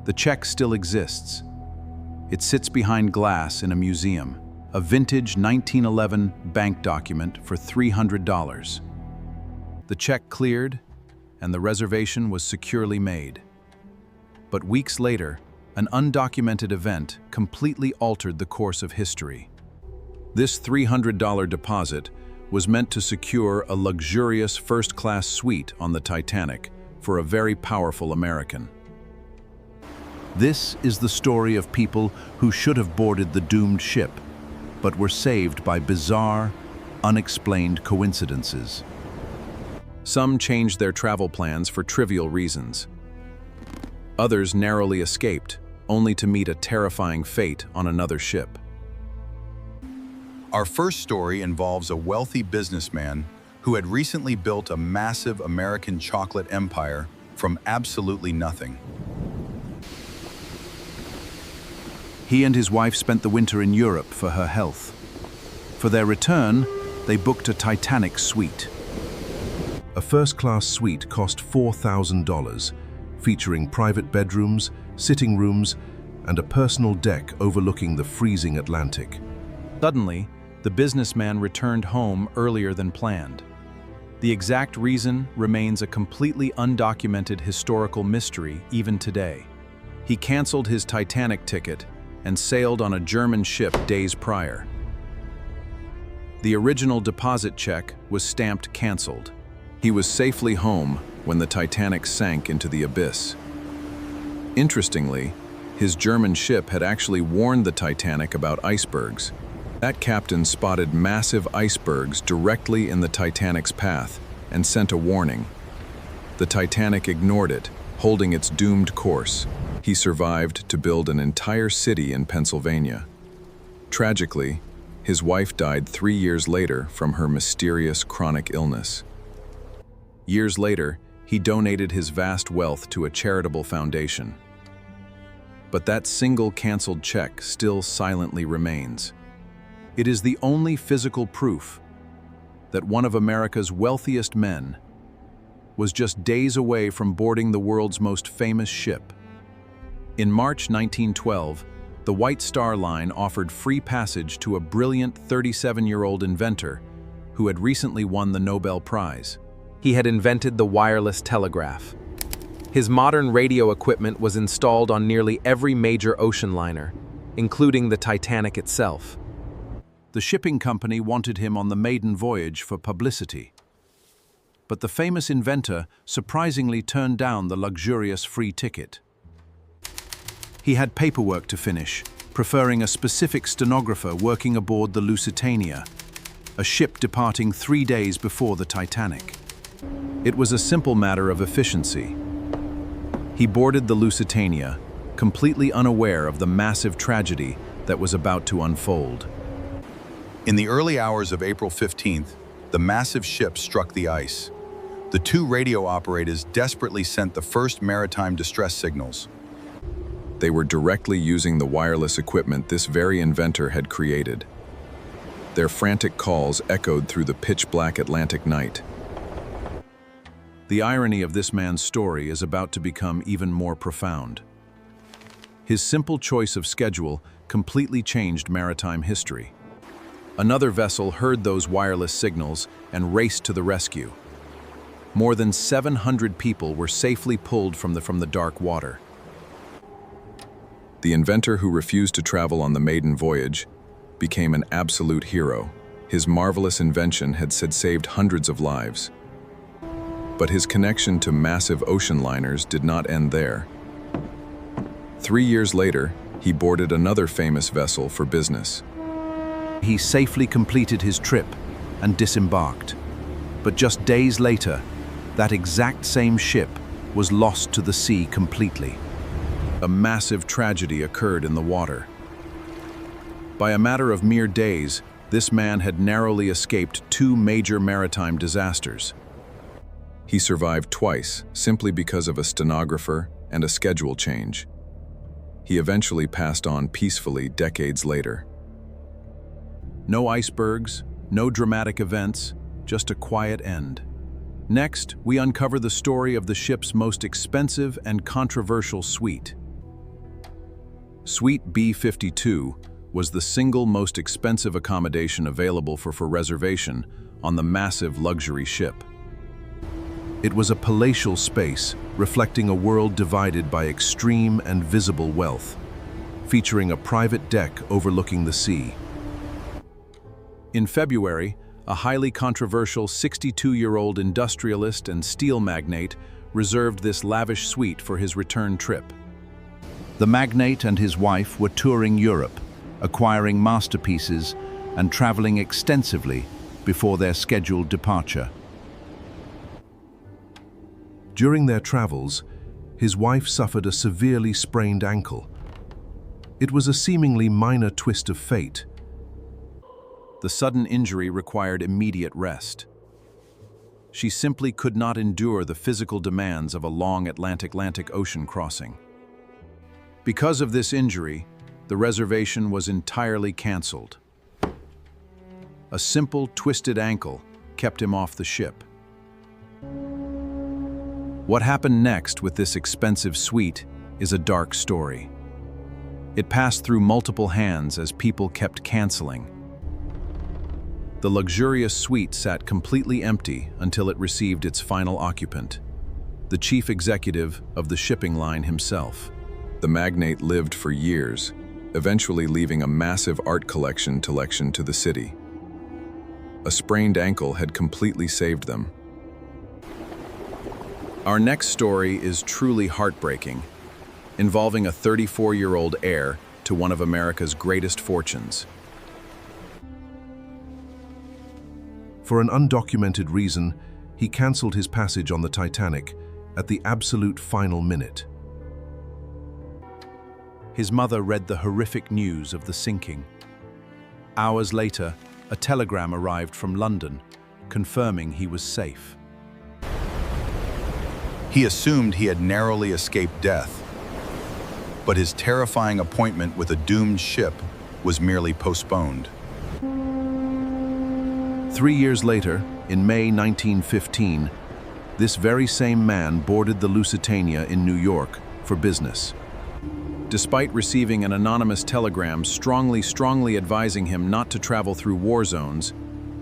The check still exists. It sits behind glass in a museum, a vintage 1911 bank document for $300. The check cleared, and the reservation was securely made. But weeks later, an undocumented event completely altered the course of history. This $300 deposit was meant to secure a luxurious first-class suite on the Titanic for a very powerful American. This is the story of people who should have boarded the doomed ship, but were saved by bizarre, unexplained coincidences. Some changed their travel plans for trivial reasons. Others narrowly escaped, only to meet a terrifying fate on another ship. Our first story involves a wealthy businessman who had recently built a massive American chocolate empire from absolutely nothing. He and his wife spent the winter in Europe for her health. For their return, they booked a Titanic suite. A first-class suite cost $4,000, featuring private bedrooms, sitting rooms, and a personal deck overlooking the freezing Atlantic. Suddenly, the businessman returned home earlier than planned. The exact reason remains a completely undocumented historical mystery even today. He canceled his Titanic ticket and sailed on a German ship days prior. The original deposit check was stamped canceled. He was safely home when the Titanic sank into the abyss. Interestingly, his German ship had actually warned the Titanic about icebergs. That captain spotted massive icebergs directly in the Titanic's path and sent a warning. The Titanic ignored it, holding its doomed course. He survived to build an entire city in Pennsylvania. Tragically, his wife died 3 years later from her mysterious chronic illness. Years later, he donated his vast wealth to a charitable foundation. But that single canceled check still silently remains. It is the only physical proof that one of America's wealthiest men was just days away from boarding the world's most famous ship. In March 1912, the White Star Line offered free passage to a brilliant 37-year-old inventor who had recently won the Nobel Prize. He had invented the wireless telegraph. His modern radio equipment was installed on nearly every major ocean liner, including the Titanic itself. The shipping company wanted him on the maiden voyage for publicity. But the famous inventor surprisingly turned down the luxurious free ticket. He had paperwork to finish, preferring a specific stenographer working aboard the Lusitania, a ship departing 3 days before the Titanic. It was a simple matter of efficiency. He boarded the Lusitania, completely unaware of the massive tragedy that was about to unfold. In the early hours of April 15th, the massive ship struck the ice. The two radio operators desperately sent the first maritime distress signals. They were directly using the wireless equipment this very inventor had created. Their frantic calls echoed through the pitch-black Atlantic night. The irony of this man's story is about to become even more profound. His simple choice of schedule completely changed maritime history. Another vessel heard those wireless signals and raced to the rescue. More than 700 people were safely pulled from the dark water. The inventor who refused to travel on the maiden voyage became an absolute hero. His marvelous invention had saved hundreds of lives. But his connection to massive ocean liners did not end there. 3 years later, he boarded another famous vessel for business. He safely completed his trip and disembarked. But just days later, that exact same ship was lost to the sea completely. A massive tragedy occurred in the water. By a matter of mere days, this man had narrowly escaped 2 major maritime disasters. He survived twice, simply because of a stenographer and a schedule change. He eventually passed on peacefully decades later. No icebergs, no dramatic events, just a quiet end. Next, we uncover the story of the ship's most expensive and controversial suite. Suite B-52 was the single most expensive accommodation available for reservation on the massive luxury ship. It was a palatial space reflecting a world divided by extreme and visible wealth, featuring a private deck overlooking the sea. In February, a highly controversial 62-year-old industrialist and steel magnate reserved this lavish suite for his return trip. The magnate and his wife were touring Europe, acquiring masterpieces and traveling extensively before their scheduled departure. During their travels, his wife suffered a severely sprained ankle. It was a seemingly minor twist of fate. The sudden injury required immediate rest. She simply could not endure the physical demands of a long Atlantic Ocean crossing. Because of this injury, the reservation was entirely canceled. A simple twisted ankle kept him off the ship. What happened next with this expensive suite is a dark story. It passed through multiple hands as people kept canceling. The luxurious suite sat completely empty until it received its final occupant, the chief executive of the shipping line himself. The magnate lived for years, eventually leaving a massive art collection to the city. A sprained ankle had completely saved them. Our next story is truly heartbreaking, involving a 34-year-old heir to one of America's greatest fortunes. For an undocumented reason, he canceled his passage on the Titanic at the absolute final minute. His mother read the horrific news of the sinking. Hours later, a telegram arrived from London, confirming he was safe. He assumed he had narrowly escaped death, but his terrifying appointment with a doomed ship was merely postponed. 3 years later, in May 1915, this very same man boarded the Lusitania in New York for business. Despite receiving an anonymous telegram strongly advising him not to travel through war zones,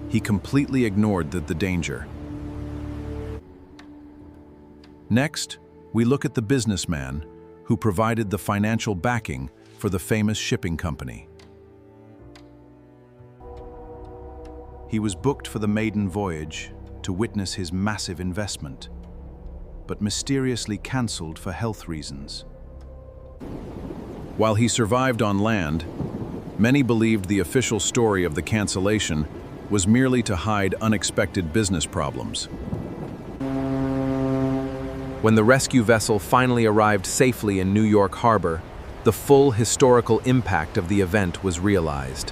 he completely ignored the danger. Next, we look at the businessman who provided the financial backing for the famous shipping company. He was booked for the maiden voyage to witness his massive investment, but mysteriously cancelled for health reasons. While he survived on land, many believed the official story of the cancellation was merely to hide unexpected business problems. When the rescue vessel finally arrived safely in New York Harbor, the full historical impact of the event was realized.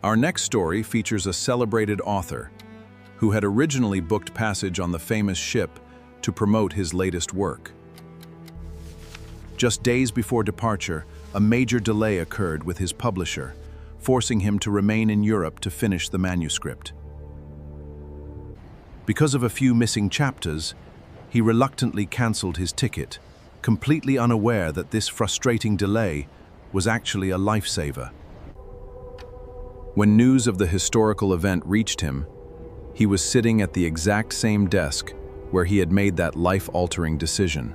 Our next story features a celebrated author who had originally booked passage on the famous ship to promote his latest work. Just days before departure, a major delay occurred with his publisher, forcing him to remain in Europe to finish the manuscript. Because of a few missing chapters, he reluctantly cancelled his ticket, completely unaware that this frustrating delay was actually a lifesaver. When news of the historical event reached him, he was sitting at the exact same desk where he had made that life-altering decision.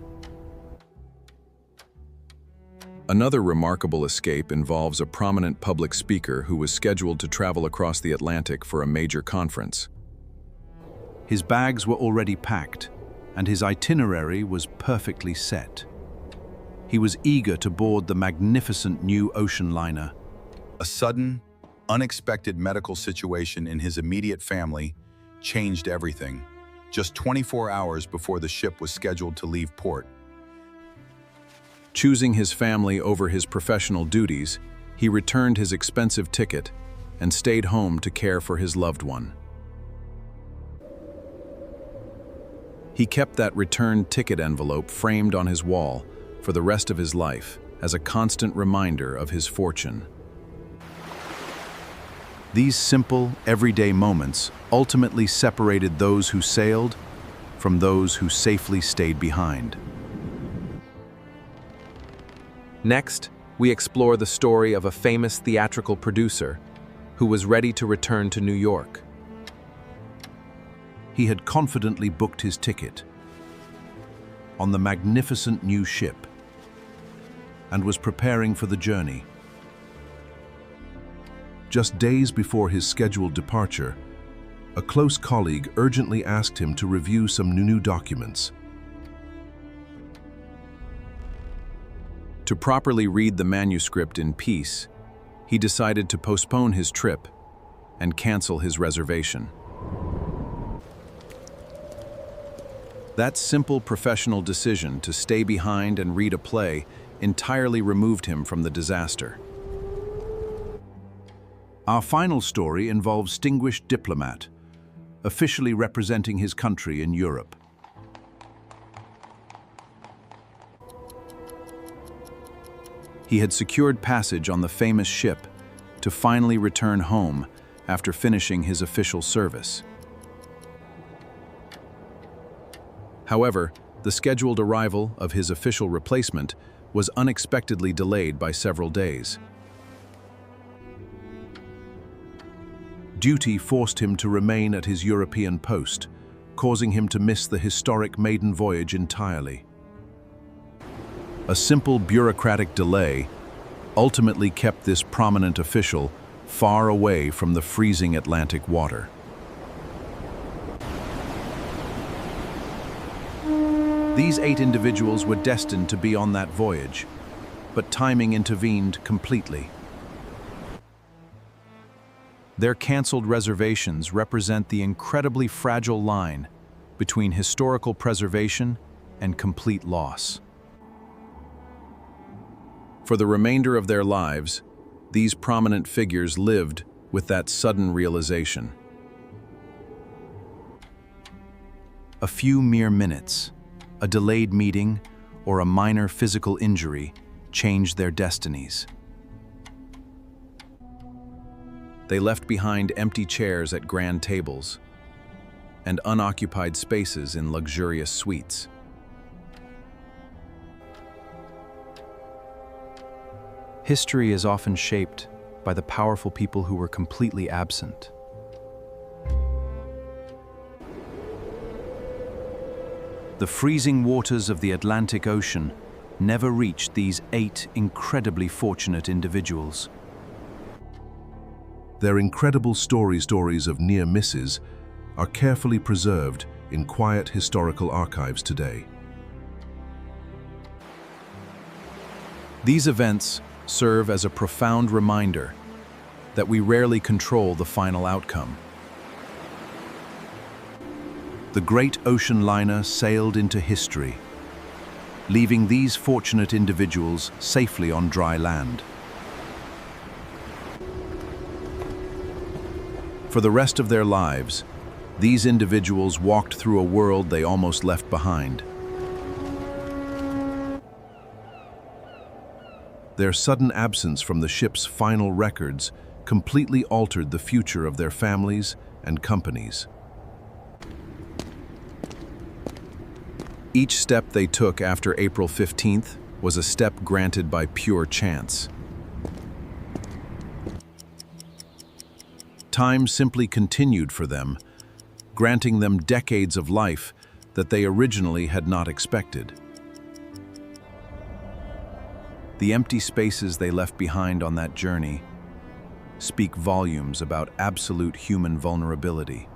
Another remarkable escape involves a prominent public speaker who was scheduled to travel across the Atlantic for a major conference. His bags were already packed, and his itinerary was perfectly set. He was eager to board the magnificent new ocean liner. A sudden, unexpected medical situation in his immediate family changed everything, just 24 hours before the ship was scheduled to leave port. Choosing his family over his professional duties, he returned his expensive ticket and stayed home to care for his loved one. He kept that returned ticket envelope framed on his wall for the rest of his life as a constant reminder of his fortune. These simple, everyday moments ultimately separated those who sailed from those who safely stayed behind. Next, we explore the story of a famous theatrical producer who was ready to return to New York. He had confidently booked his ticket on the magnificent new ship and was preparing for the journey. Just days before his scheduled departure, a close colleague urgently asked him to review some new documents. To properly read the manuscript in peace, he decided to postpone his trip and cancel his reservation. That simple professional decision to stay behind and read a play entirely removed him from the disaster. Our final story involves distinguished diplomat, officially representing his country in Europe. He had secured passage on the famous ship to finally return home after finishing his official service. However, the scheduled arrival of his official replacement was unexpectedly delayed by several days. Duty forced him to remain at his European post, causing him to miss the historic maiden voyage entirely. A simple bureaucratic delay ultimately kept this prominent official far away from the freezing Atlantic water. These 8 individuals were destined to be on that voyage, but timing intervened completely. Their canceled reservations represent the incredibly fragile line between historical preservation and complete loss. For the remainder of their lives, these prominent figures lived with that sudden realization. A few mere minutes, a delayed meeting, or a minor physical injury changed their destinies. They left behind empty chairs at grand tables and unoccupied spaces in luxurious suites. History is often shaped by the powerful people who were completely absent. The freezing waters of the Atlantic Ocean never reached these 8 incredibly fortunate individuals. Their incredible stories of near misses are carefully preserved in quiet historical archives today. These events serve as a profound reminder that we rarely control the final outcome. The great ocean liner sailed into history, leaving these fortunate individuals safely on dry land. For the rest of their lives, these individuals walked through a world they almost left behind. Their sudden absence from the ship's final records completely altered the future of their families and companies. Each step they took after April 15th was a step granted by pure chance. Time simply continued for them, granting them decades of life that they originally had not expected. The empty spaces they left behind on that journey speak volumes about absolute human vulnerability.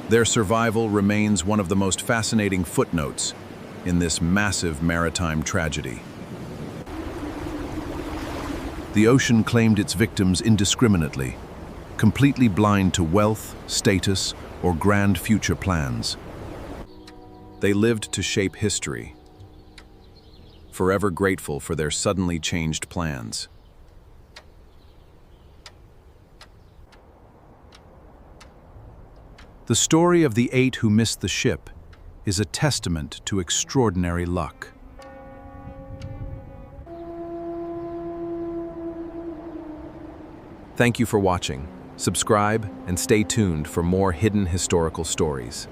Their survival remains one of the most fascinating footnotes in this massive maritime tragedy. The ocean claimed its victims indiscriminately, completely blind to wealth, status, or grand future plans. They lived to shape history, forever grateful for their suddenly changed plans. The story of the 8 who missed the ship is a testament to extraordinary luck. Thank you for watching. Subscribe and stay tuned for more hidden historical stories.